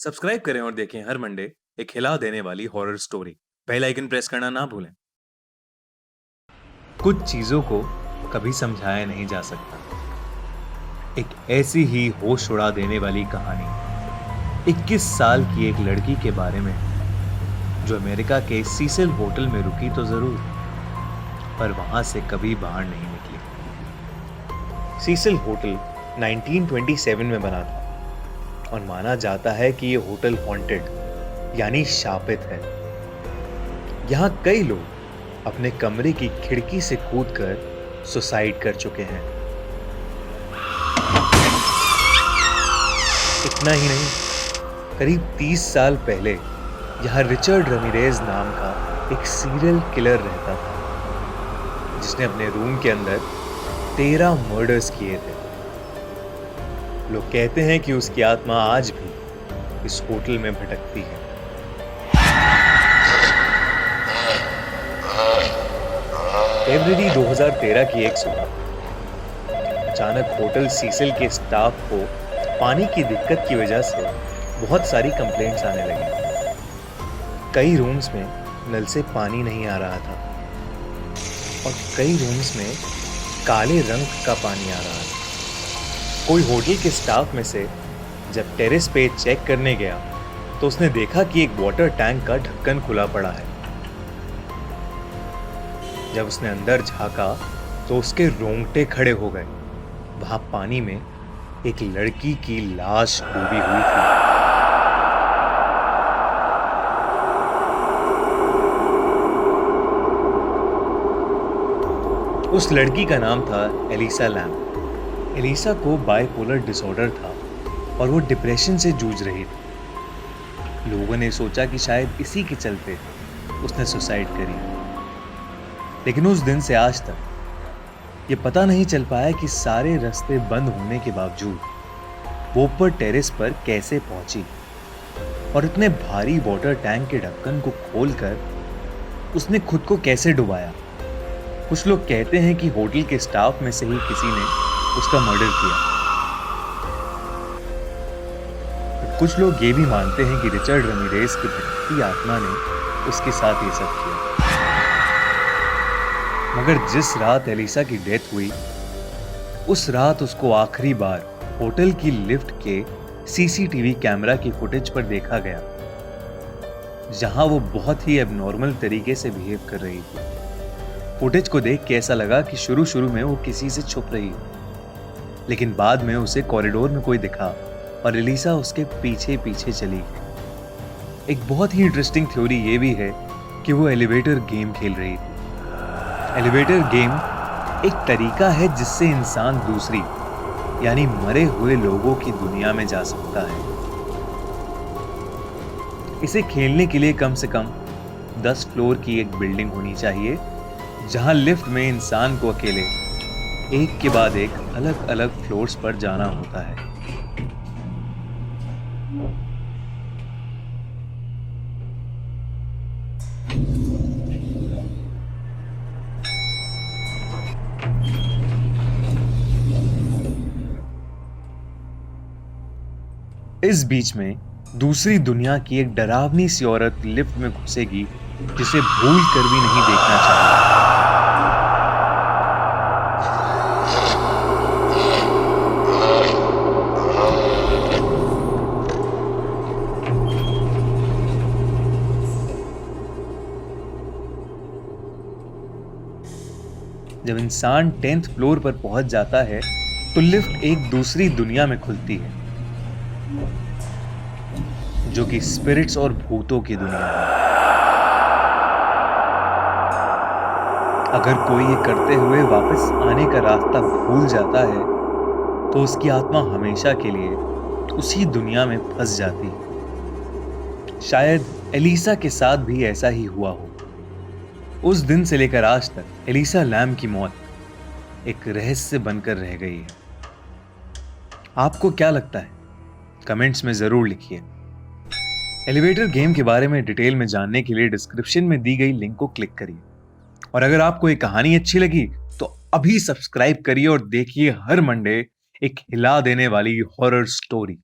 Subscribe करें और देखें हर मंडे एक हिला देने वाली horror story. Bell icon press करना ना भूलें। कुछ चीजों को कभी समझाया नहीं जा सकता। एक ऐसी ही होश उड़ा देने वाली कहानी 21 साल की एक लड़की के बारे में जो अमेरिका के सीसेल होटल में रुकी तो जरूर, पर वहां से कभी बाहर नहीं निकली। सीसेल होटल 1927 में बना था और माना जाता है कि यह होटल हॉन्टेड यानी शापित है। यहां कई लोग अपने कमरे की खिड़की से कूदकर सुसाइड कर चुके हैं। इतना ही नहीं, करीब 30 साल पहले यहां रिचर्ड रमीरेज नाम का एक सीरियल किलर रहता था जिसने अपने रूम के अंदर 13 मर्डर्स किए थे। लोग कहते हैं कि उसकी आत्मा आज भी इस होटल में भटकती है। फरवरी 2013 की एक सुबह अचानक होटल सीसेल के स्टाफ को पानी की दिक्कत की वजह से बहुत सारी कंप्लेंट्स आने लगी। कई रूम्स में नल से पानी नहीं आ रहा था और कई रूम्स में काले रंग का पानी आ रहा था। कोई होटल के स्टाफ में से जब टेरेस पे चेक करने गया तो उसने देखा कि एक वाटर टैंक का ढक्कन खुला पड़ा है। जब उसने अंदर झांका तो उसके रोंगटे खड़े हो गए। वहां पानी में एक लड़की की लाश डूबी हुई थी। उस लड़की का नाम था एलिसा लैम। एलिसा को बाइपोलर डिसऑर्डर था और वो डिप्रेशन से जूझ रही थी। लोगों ने सोचा कि शायद इसी के चलते उसने सुसाइड करी, लेकिन उस दिन से आज तक ये पता नहीं चल पाया कि सारे रास्ते बंद होने के बावजूद वो ऊपर टेरेस पर कैसे पहुंची और इतने भारी वाटर टैंक के ढक्कन को खोलकर उसने खुद को कैसे डुबाया। कुछ लोग कहते हैं कि होटल के स्टाफ में से ही किसी ने उसका मर्डर किया। कुछ लोग ये भी मानते हैं कि रिचर्ड रमीरेज की भटकती आत्मा ने उसके साथ ये सब किया। मगर जिस रात एलिसा की डेथ हुई उस रात उसको आखिरी बार होटल की लिफ्ट के सीसीटीवी कैमरा की फुटेज पर देखा गया, जहां वो बहुत ही एबनॉर्मल तरीके से बिहेव कर रही थी। फुटेज को देख के ऐसा लगा कि शुरू में वो किसी से छुप रही है, लेकिन बाद में उसे कॉरिडोर में कोई दिखा और एलिसा उसके पीछे पीछे चली गई। एक बहुत ही इंटरेस्टिंग थ्योरी ये भी है कि वो एलिवेटर गेम खेल रही थी। एलिवेटर गेम एक तरीका है जिससे इंसान दूसरी यानी मरे हुए लोगों की दुनिया में जा सकता है। इसे खेलने के लिए कम से कम 10 फ्लोर की एक बिल्डिंग होनी चाहिए, जहां लिफ्ट में इंसान को अकेले एक के बाद एक अलग अलग फ्लोर्स पर जाना होता है। इस बीच में दूसरी दुनिया की एक डरावनी सी औरत लिफ्ट में घुसेगी जिसे भूल कर भी नहीं देखना चाहिए। जब इंसान 10th फ्लोर पर पहुंच जाता है तो लिफ्ट एक दूसरी दुनिया में खुलती है, जो कि स्पिरिट्स और भूतों की दुनिया है। अगर कोई ये करते हुए वापस आने का रास्ता भूल जाता है तो उसकी आत्मा हमेशा के लिए उसी दुनिया में फंस जाती है। शायद एलिसा के साथ भी ऐसा ही हुआ हो। उस दिन से लेकर आज तक एलिसा लैम की मौत एक रहस्य बनकर रह गई है। आपको क्या लगता है? कमेंट्स में जरूर लिखिए। एलिवेटर गेम के बारे में डिटेल में जानने के लिए डिस्क्रिप्शन में दी गई लिंक को क्लिक करिए। और अगर आपको ये कहानी अच्छी लगी तो अभी सब्सक्राइब करिए और देखिए हर मंडे एक हिला देने वाली हॉरर स्टोरी।